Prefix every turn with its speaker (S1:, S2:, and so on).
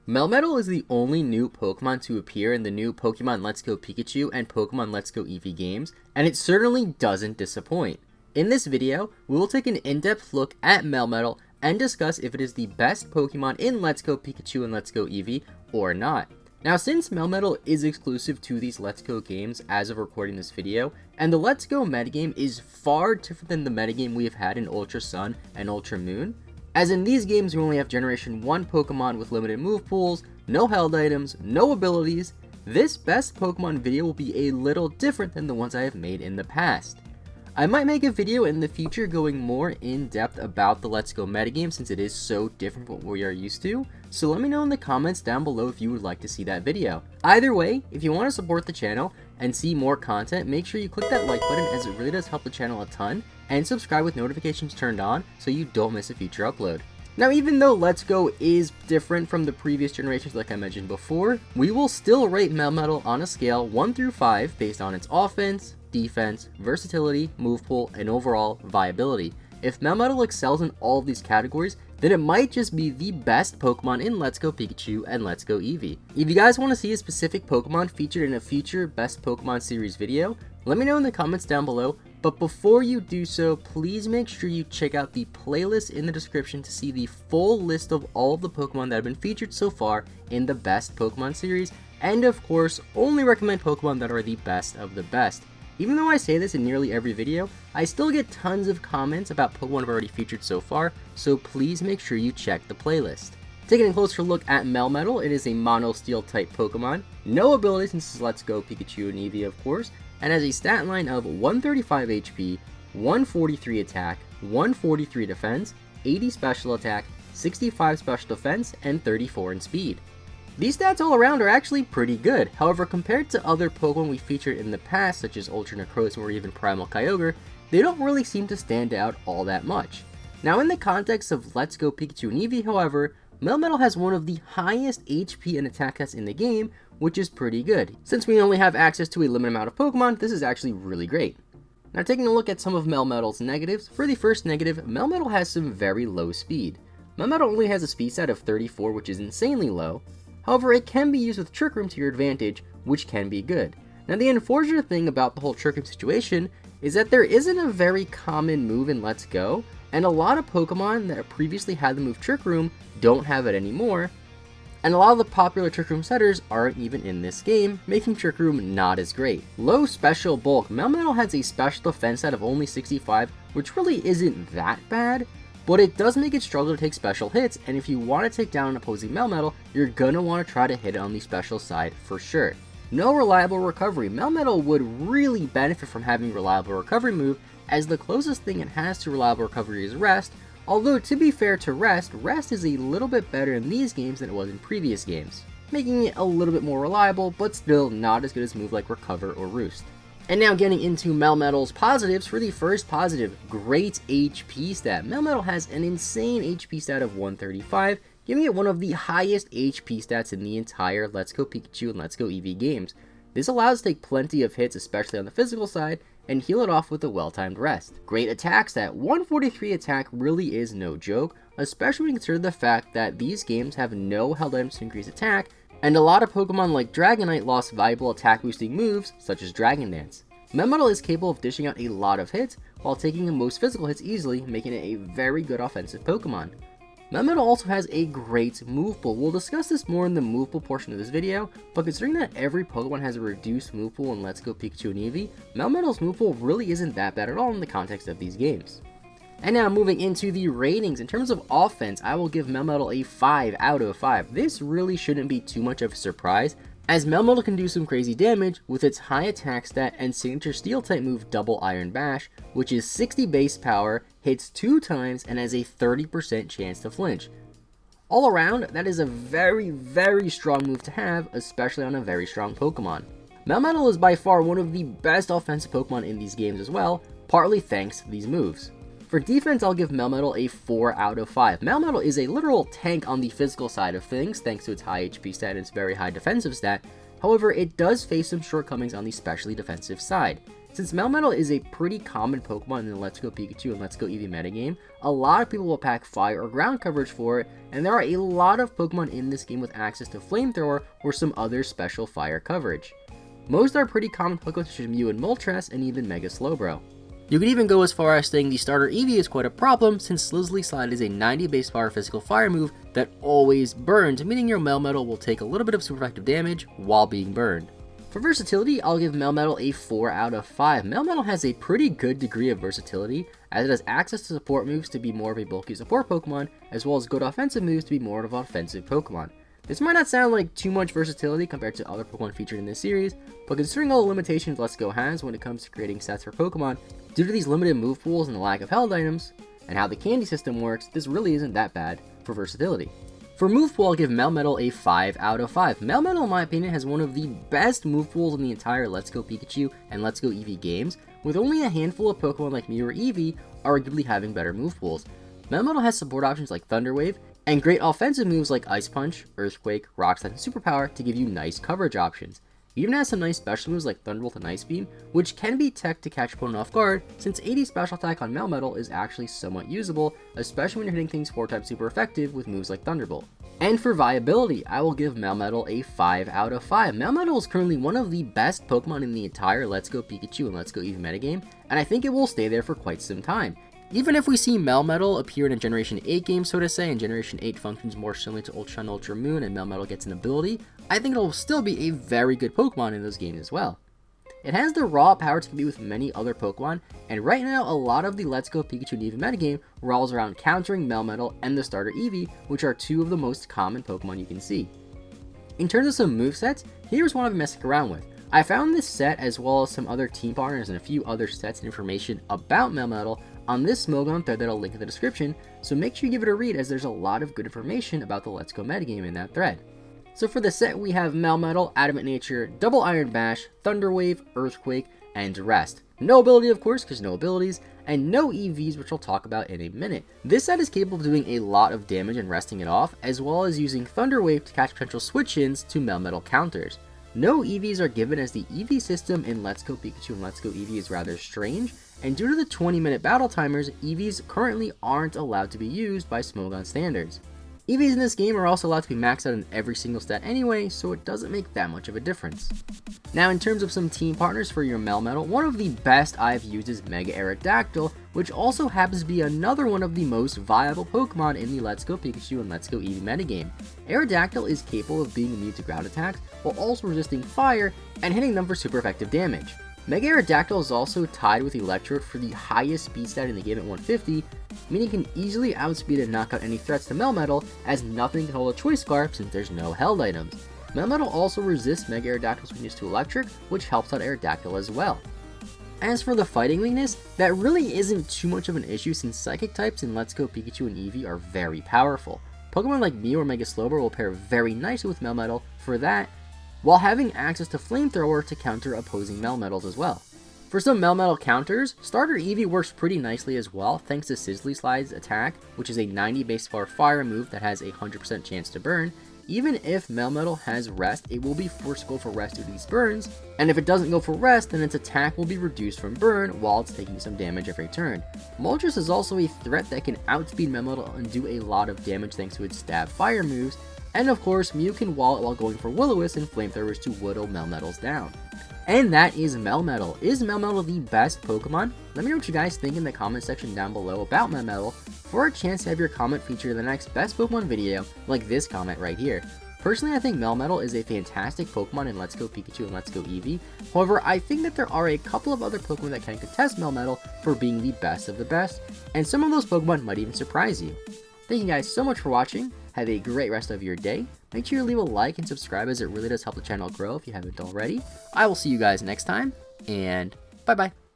S1: Melmetal is the only new Pokemon to appear in the new Pokemon Let's Go Pikachu and Pokemon Let's Go Eevee games, and it certainly doesn't disappoint. In this video, we will take an in-depth look at Melmetal and discuss if it is the best Pokemon in Let's Go Pikachu and Let's Go Eevee or not. Now, since Melmetal is exclusive to these Let's Go games as of recording this video, and the Let's Go metagame is far different than the metagame we have had in Ultra Sun and Ultra Moon, as in these games we only have Generation 1 Pokemon with limited move pools, no held items, no abilities, this best Pokemon video will be a little different than the ones I have made in the past. I might make a video in the future going more in depth about the Let's Go metagame since it is so different from what we are used to, so let me know in the comments down below if you would like to see that video. Either way, if you want to support the channel and see more content, make sure you click that like button as it really does help the channel a ton, and subscribe with notifications turned on so you don't miss a future upload. Now, even though Let's Go is different from the previous generations like I mentioned before, we will still rate Melmetal on a scale 1 through 5 based on its offense, defense, versatility, move pool, and overall viability. If Melmetal excels in all of these categories, then it might just be the best Pokemon in Let's Go Pikachu and Let's Go Eevee. If you guys want to see a specific Pokemon featured in a future Best Pokemon series video, let me know in the comments down below, but before you do so, please make sure you check out the playlist in the description to see the full list of all of the Pokemon that have been featured so far in the Best Pokemon series, and of course, only recommend Pokemon that are the best of the best. Even though I say this in nearly every video, I still get tons of comments about Pokemon I've already featured so far, so please make sure you check the playlist. Taking a closer look at Melmetal, it is a Mono Steel type Pokemon, no ability since it's Let's Go Pikachu and Eevee of course, and has a stat line of 135 HP, 143 attack, 143 defense, 80 special attack, 65 special defense, and 34 in speed. These stats all around are actually pretty good, however compared to other Pokemon we featured in the past such as Ultra Necrozma or even Primal Kyogre, they don't really seem to stand out all that much. Now in the context of Let's Go Pikachu and Eevee however, Melmetal has one of the highest HP and attack stats in the game, which is pretty good. Since we only have access to a limited amount of Pokemon, this is actually really great. Now taking a look at some of Melmetal's negatives, for the first negative, Melmetal has some very low speed. Melmetal only has a speed stat of 34, which is insanely low. However, it can be used with Trick Room to your advantage, which can be good. Now the unfortunate thing about the whole Trick Room situation is that there isn't a very common move in Let's Go, and a lot of Pokemon that previously had the move Trick Room don't have it anymore, and a lot of the popular Trick Room setters aren't even in this game, making Trick Room not as great. Low special bulk, Melmetal has a special defense stat of only 65, which really isn't that bad, but it does make it struggle to take special hits, and if you want to take down an opposing Melmetal, you're gonna want to try to hit it on the special side for sure. No reliable recovery, Melmetal would really benefit from having a reliable recovery move, as the closest thing it has to reliable recovery is Rest, although to be fair to Rest is a little bit better in these games than it was in previous games, making it a little bit more reliable, but still not as good as a move like Recover or Roost. And now getting into Melmetal's positives, for the first positive, great HP stat. Melmetal has an insane HP stat of 135, giving it one of the highest HP stats in the entire Let's Go Pikachu and Let's Go Eevee games. This allows it to take plenty of hits, especially on the physical side, and heal it off with a well-timed rest. Great attack stat. 143 attack really is no joke, especially when you consider the fact that these games have no held items to increase attack, and a lot of Pokemon like Dragonite lost valuable attack boosting moves such as Dragon Dance. Melmetal is capable of dishing out a lot of hits while taking the most physical hits easily, making it a very good offensive Pokemon. Melmetal also has a great move pool. We'll discuss this more in the move pool portion of this video, but considering that every Pokemon has a reduced move pool in Let's Go Pikachu and Eevee, Melmetal's move pool really isn't that bad at all in the context of these games. And now moving into the ratings, in terms of offense, I will give Melmetal a 5 out of 5. This really shouldn't be too much of a surprise, as Melmetal can do some crazy damage with its high attack stat and signature steel type move Double Iron Bash, which is 60 base power, hits 2 times, and has a 30% chance to flinch. All around, that is a very strong move to have, especially on a very strong Pokemon. Melmetal is by far one of the best offensive Pokemon in these games as well, partly thanks to these moves. For defense, I'll give Melmetal a 4 out of 5. Melmetal is a literal tank on the physical side of things, thanks to its high HP stat and its very high defensive stat. However, it does face some shortcomings on the specially defensive side. Since Melmetal is a pretty common Pokemon in the Let's Go Pikachu and Let's Go Eevee metagame, a lot of people will pack fire or ground coverage for it, and there are a lot of Pokemon in this game with access to Flamethrower or some other special fire coverage. Most are pretty common Pokemon such as Mew and Moltres, and even Mega Slowbro. You could even go as far as saying the starter Eevee is quite a problem, since Slizzly Slide is a 90 base power physical fire move that always burns, meaning your Melmetal will take a little bit of super effective damage while being burned. For versatility, I'll give Melmetal a 4 out of 5. Melmetal has a pretty good degree of versatility, as it has access to support moves to be more of a bulky support Pokemon, as well as good offensive moves to be more of an offensive Pokemon. This might not sound like too much versatility compared to other Pokemon featured in this series, but considering all the limitations Let's Go has when it comes to creating sets for Pokemon, due to these limited move pools and the lack of held items, and how the candy system works, this really isn't that bad for versatility. For move pool, I'll give Melmetal a 5 out of 5. Melmetal, in my opinion, has one of the best move pools in the entire Let's Go Pikachu and Let's Go Eevee games, with only a handful of Pokemon like Mew or Eevee arguably having better move pools. Melmetal has support options like Thunder Wave, and great offensive moves like Ice Punch, Earthquake, Rock Slide, and Superpower to give you nice coverage options. It even has some nice special moves like Thunderbolt and Ice Beam, which can be tech to catch opponent off guard, since 80 special attack on Melmetal is actually somewhat usable, especially when you're hitting things 4 times super effective with moves like Thunderbolt. And for viability, I will give Melmetal a 5 out of 5. Melmetal is currently one of the best Pokemon in the entire Let's Go Pikachu and Let's Go Eevee metagame, and I think it will stay there for quite some time. Even if we see Melmetal appear in a Generation 8 game, so to say, and Generation 8 functions more similarly to Ultra and Ultra Moon and Melmetal gets an ability, I think it'll still be a very good Pokemon in those games as well. It has the raw power to compete with many other Pokemon, and right now a lot of the Let's Go Pikachu and Eevee metagame revolves around countering Melmetal and the starter Eevee, which are two of the most common Pokemon you can see. In terms of some movesets, here's one I've been messing around with. I found this set as well as some other team partners and a few other sets and information about Melmetal on this Smogon thread that I'll link in the description, so make sure you give it a read as there's a lot of good information about the Let's Go metagame in that thread. So for the set we have Melmetal, Adamant Nature, Double Iron Bash, Thunder Wave, Earthquake, and Rest. No ability of course, because no abilities, and no EVs, which I'll talk about in a minute. This set is capable of doing a lot of damage and resting it off, as well as using Thunder Wave to catch potential switch-ins to Melmetal counters. No EVs are given as the EV system in Let's Go Pikachu and Let's Go Eevee is rather strange, and due to the 20-minute battle timers, EVs currently aren't allowed to be used by Smogon standards. EVs in this game are also allowed to be maxed out in every single stat anyway, so it doesn't make that much of a difference. Now in terms of some team partners for your Melmetal, one of the best I've used is Mega Aerodactyl, which also happens to be another one of the most viable Pokemon in the Let's Go Pikachu and Let's Go Eevee metagame. Aerodactyl is capable of being immune to ground attacks, while also resisting fire and hitting them for super effective damage. Mega Aerodactyl is also tied with Electrode for the highest speed stat in the game at 150, meaning it can easily outspeed and knock out any threats to Melmetal, as nothing can hold a Choice Scarf since there's no held items. Melmetal also resists Mega Aerodactyl's weakness to Electric, which helps out Aerodactyl as well. As for the fighting weakness, that really isn't too much of an issue since Psychic types in Let's Go Pikachu and Eevee are very powerful. Pokemon like Mew or Mega Slowbro will pair very nicely with Melmetal for that, while having access to Flamethrower to counter opposing Melmetals as well. For some Melmetal counters, Starter Eevee works pretty nicely as well thanks to Slizzly Slide's attack, which is a 90 base power fire move that has a 100% chance to burn. Even if Melmetal has Rest, it will be forced to go for Rest due to these burns, and if it doesn't go for Rest, then its attack will be reduced from burn while it's taking some damage every turn. Moltres is also a threat that can outspeed Melmetal and do a lot of damage thanks to its stab fire moves, and of course, Mew can wall it while going for Will-O-Wisp and Flamethrowers to whittle Melmetals down. And that is Melmetal. Is Melmetal the best Pokemon? Let me know what you guys think in the comment section down below about Melmetal for a chance to have your comment featured in the next best Pokemon video, like this comment right here. Personally, I think Melmetal is a fantastic Pokemon in Let's Go Pikachu and Let's Go Eevee. However, I think that there are a couple of other Pokemon that can contest Melmetal for being the best of the best, and some of those Pokemon might even surprise you. Thank you guys so much for watching. Have a great rest of your day. Make sure you leave a like and subscribe as it really does help the channel grow if you haven't already. I will see you guys next time, and bye-bye.